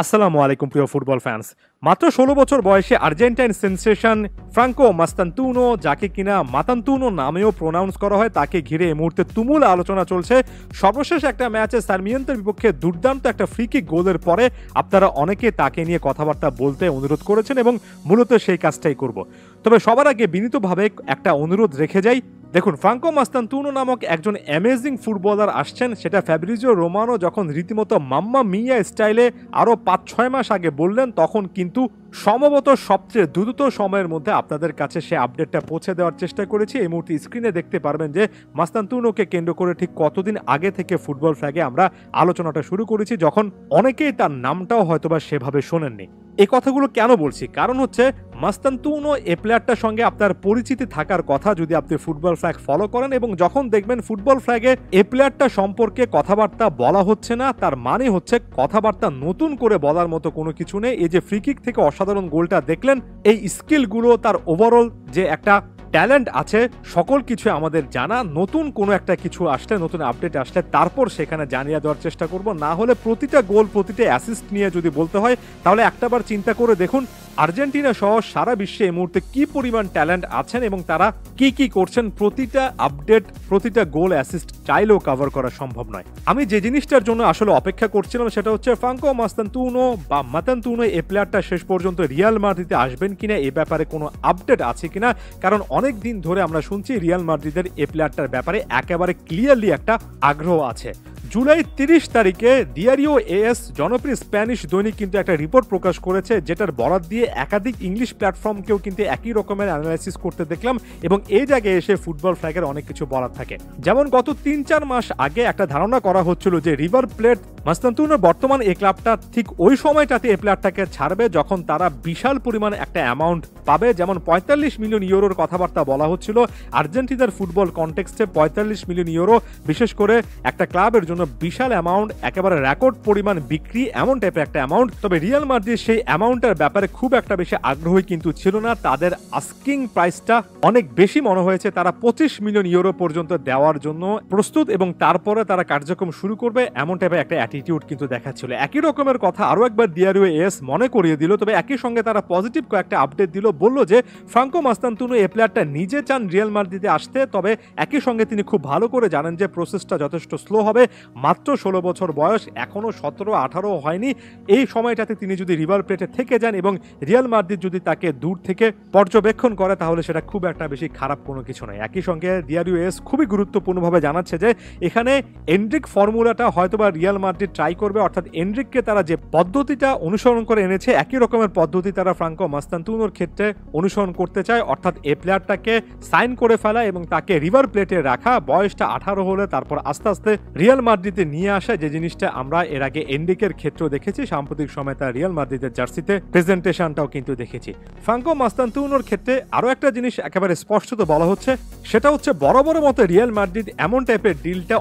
আসসালামু আলাইকুম প্রিয় ফুটবল ফ্যান্স। মাত্র ১৬ বছর বয়সে আর্জেন্টাইন সেন্সেশন ফ্রাঙ্কো মাস্তান্তুনো, যাকে কিনা মাতান্তুনো নামেও প্রোনাউন্স করা হয়, তাকে ঘিরে এই মুহূর্তে তুমুল আলোচনা চলছে। সর্বশেষ একটা ম্যাচে সার্মিয়েন্তের বিপক্ষে দুর্দান্ত একটা ফ্রি-কিক গোলের পরে আপনারা অনেকে তাকে নিয়ে কথাবার্তা বলতে অনুরোধ করেছেন এবং মূলত সেই কাজটাই করব। তবে সবার আগে বিনীতভাবে একটা অনুরোধ রেখে যাই। দেখুন, ফ্রাঙ্কো মাস্তান্তুনো নামক একজন অ্যামেজিং ফুটবলার আসছেন, সেটা ফ্যাব্রিজিও রোমানো যখন রীতিমতো মাম্মা মিয়া স্টাইলে আরও ৫-৬ মাস আগে বললেন, তখন কিন্তু সম্ভবত সবচেয়ে দ্রুত সময়ের মধ্যে আপনাদের কাছে সে আপডেটটা পৌঁছে দেওয়ার চেষ্টা করেছি। এই মুহূর্তে স্ক্রিনে দেখতে পারবেন যে মাস্তান্তুনোকে কেন্দ্র করে ঠিক কতদিন আগে থেকে ফুটবল ফ্ল্যাগে আমরা আলোচনাটা শুরু করেছি, যখন অনেকেই তার নামটাও হয়তোবা সেভাবে শোনেননি। এই কথাগুলো কেন বলছি? কারণ হচ্ছে মাস্তান্তুনো এ প্লেয়ারটার সঙ্গে আপনার পরিচিতি থাকার কথা যদি আপনি ফুটবল ফ্ল্যাগ ফলো করেন, এবং যখন দেখবেন ফুটবল ফ্ল্যাগে এ প্লেয়ারটা সম্পর্কে কথাবার্তা বলা হচ্ছে না, তার মানে হচ্ছে কথাবার্তা নতুন করে বলার মতো কোনো কিছু নেই। এই যে ফ্রি-কিক থেকে অসাধারণ গোলটা দেখলেন, এই স্কিলগুলো, তার ওভারঅল যে একটা ট্যালেন্ট আছে, সকল কিছু আমাদের জানা। নতুন কোনো একটা কিছু আসলে, নতুন আপডেট আসলে তারপর সেখানে জানিয়ে দেওয়ার চেষ্টা করব। না হলে প্রতিটা গোল, প্রতিটা অ্যাসিস্ট নিয়ে যদি বলতে হয়, তাহলে একটাবার চিন্তা করে দেখুন আর্জেন্টিনা সহ সারা বিশ্বে এই মুহূর্তে কি পরিমাণ ট্যালেন্ট আছেন এবং তারা কি কি করছেন। প্রতিটা আপডেট, প্রতিটা গোল, অ্যাসিস্ট চাইলেও কভার করা সম্ভব নয়। আমি যে জিনিসটার জন্য আসলে অপেক্ষা করছিলাম সেটা হচ্ছে ফ্রাঙ্কো মাস্তান্তুনো বা মাতান্তুনো এই প্লেয়ারটা শেষ পর্যন্ত রিয়াল মাদ্রিদে আসবেন কিনা, এই ব্যাপারে কোনো আপডেট আছে কিনা। কারণ অনেক দিন ধরে আমরা শুনছি রিয়াল মাদ্রিদের এই প্লেয়ারটার ব্যাপারে একেবারে ক্লিয়ারলি একটা আগ্রহ আছে। জুলাই ৩০ তারিখে দিয়ারিও এএস জনপ্রিয় স্প্যানিশ দৈনিক কিন্তু একটা রিপোর্ট প্রকাশ করেছে, যেটার বরাত দিয়ে একাধিক ইংলিশ প্ল্যাটফর্মকেও কিন্তু একই রকমের অ্যানালাইসিস করতে দেখলাম। এবং এই জায়গায় এসে ফুটবল ফ্ল্যাগের অনেক কিছু বলার থাকে। যেমন গত ৩-৪ মাস আগে একটা ধারণা করা হচ্ছিল যে রিভার প্লেট মাস্তান্তুনোর বর্তমান এই ক্লাবটা ঠিক ওই সময়টাতে এই প্লেয়ারটাকে ছাড়বে যখন তারা বিশাল পরিমাণ একটা অ্যামাউন্ট পাবে। যেমন ৪৫ মিলিয়ন ইউরোর কথাবার্তা বলা হচ্ছিল আর্জেন্টিনার ফুটবল কনটেক্সটে। ৪৫ মিলিয়ন ইউরো বিশেষ করে একটা ক্লাবের জন্য বিশাল অ্যামাউন্ট, একেবারে রেকর্ড পরিমাণ বিক্রি, এমন টাইপের একটা অ্যামাউন্ট। তবে রিয়াল মাদ্রিদ সেই অ্যামাউন্টের ব্যাপারে খুব একটা বেশি আগ্রহী কিন্তু ছিল না। তাদের আস্কিং প্রাইসটা অনেক বেশি মনে হয়েছে, তারা ২৫ মিলিয়ন ইউরো পর্যন্ত দেওয়ার জন্য প্রস্তুত এবং তারপরে তারা কার্যক্রম শুরু করবে, এমন টাইপের একটা অ্যাটিটিউড কিন্তু দেখাচ্ছিল। একই রকমের কথা আরও একবার দিয়ারিও এস মনে করিয়ে দিল। তবে একই সঙ্গে তারা পজিটিভ কয়েকটা আপডেট দিল, বলল যে ফ্রাঙ্কো মাস্তান্তুনো এই প্লেয়ারটা নিজে চান রিয়াল মাদ্রিদে আসতে। তবে একই সঙ্গে তিনি খুব ভালো করে জানেন যে প্রসেসটা যথেষ্ট স্লো হবে। মাত্র ১৬ বছর বয়স, এখনো ১৭-১৮ হয়নি। এই সময়টাতে তিনি যদি রিভার প্লেটে থেকে যান এবং রিয়াল মাদ্রিদ যদি তাকে দূর থেকে পর্যবেক্ষণ করে, তাহলে সেটা খুব একটা বেশি খারাপ কোনো কিছু নয়। একই সঙ্গে দিয়ারিও এস খুবই গুরুত্বপূর্ণভাবে জানাচ্ছে যে এখানে এনরিক ফর্মুলাটা হয়তোবা রিয়াল মাদ্রিদ ট্রাই করবে, অর্থাৎ এনরিককে তারা যে পদ্ধতিটা অনুসরণ করে এনেছে একই রকমের পদ্ধতি তারা ফ্রাঙ্কো মাস্তান্তুনোর ক্ষেত্রে অনুসরণ করতে চায়। অর্থাৎ এই প্লেয়ারটাকে সাইন করে ফেলা এবং তাকে রিভার প্লেটে রাখা, বয়সটা ১৮ হলে তারপর আস্তে আস্তে রিয়াল মাদ্রিদে নিয়ে আসা, যে জিনিসটা আমরা এর আগে এনরিকের ক্ষেত্রেও দেখেছি। সাম্প্রতিক সময় তার রিয়াল মাদ্রিদের জার্সিতে প্রেজেন্টেশনটাও কিন্তু দেখেছি। ফ্রাঙ্কো মাস্তান্তুনোর ক্ষেত্রে আরও একটা জিনিস একেবারে স্পষ্টত বলা হচ্ছে, সেটা হচ্ছে বড় বড় মতো রিয়াল মাদ্রিদ এমন টাইপের ডিলটা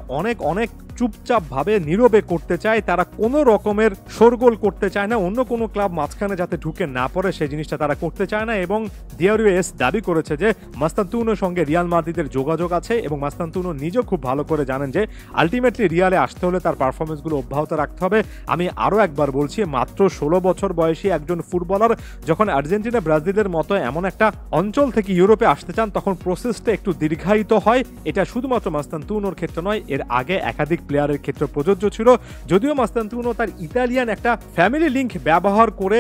অনেক চুপচাপ ভাবে নীরবে করতে চায়। তারা কোনো রকমের শোরগোল করতে চায় না, অন্য কোনো ক্লাব মাঝখানে যাতে ঢুকে না পড়ে সেই জিনিসটা তারা করতে চায় না। এবং দিয়ারিও এস দাবি করেছে যে মাস্তান্তুনোর সঙ্গে রিয়াল মাদ্রিদের যোগাযোগ আছে এবং মাস্তান্তুনো নিজেও খুব ভালো করে জানেন যে আলটিমেটলি রিয়ালে আসতে হলে তার পারফরমেন্সগুলো অব্যাহত রাখতে হবে। আমি আরও একবার বলছি, মাত্র ১৬ বছর বয়সী একজন ফুটবলার যখন আর্জেন্টিনা ব্রাজিলের মতো এমন একটা অঞ্চল থেকে ইউরোপে আসতে চান, তখন প্রসেসটা একটু দীর্ঘায়িত হয়। এটা শুধুমাত্র মাস্তান্তুনোর ক্ষেত্রে নয়, এর আগে একাধিক প্লেয়ারের ক্ষেত্রে প্রযোজ্য ছিল। যদিও মাস্তান্তুনো তার ইতালিয়ান একটা ফ্যামিলি লিঙ্ক ব্যবহার করে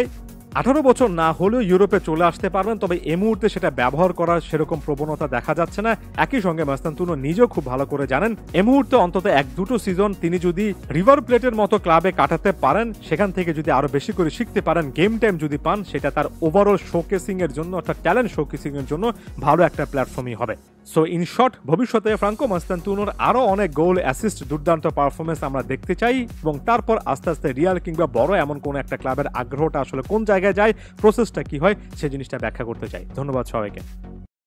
18 বছর না হলেও ইউরোপে চলে আসতে পারবেন, তবে এই মুহূর্তে সেটা ব্যবহার করার সেরকম প্রবণতা দেখা যাচ্ছে না। একই সঙ্গে মাস্তান্তুনো নিজেও খুব ভালো করে জানেন এই মুহূর্তে অন্তত ১-২টো সিজন তিনি যদি রিভার প্লেটের মতো ক্লাবে কাটাতে পারেন, সেখান থেকে যদি আরো বেশি করে শিখতে পারেন, গেম টাইম যদি পান, সেটা তার ওভারঅল শোকেসিং এর জন্য, অর্থাৎ ট্যালেন্ট শোকেসিং এর জন্য ভালো একটা প্ল্যাটফর্মই হবে। সো ইন শর্ট, ভবিষ্যতে ফ্রাঙ্কো মাস্তান্তুনোর আরো অনেক গোল, অ্যাসিস্ট, দুর্দান্ত পারফরমেন্স আমরা দেখতে চাই এবং তারপর আস্তে আস্তে রিয়াল কিংবা বড় এমন কোন একটা ক্লাবের আগ্রহটা আসলে কোন জায়গায় যায়, প্রসেসটা কি হয়, সেই জিনিসটা ব্যাখ্যা করতে চাই। ধন্যবাদ সবাইকে।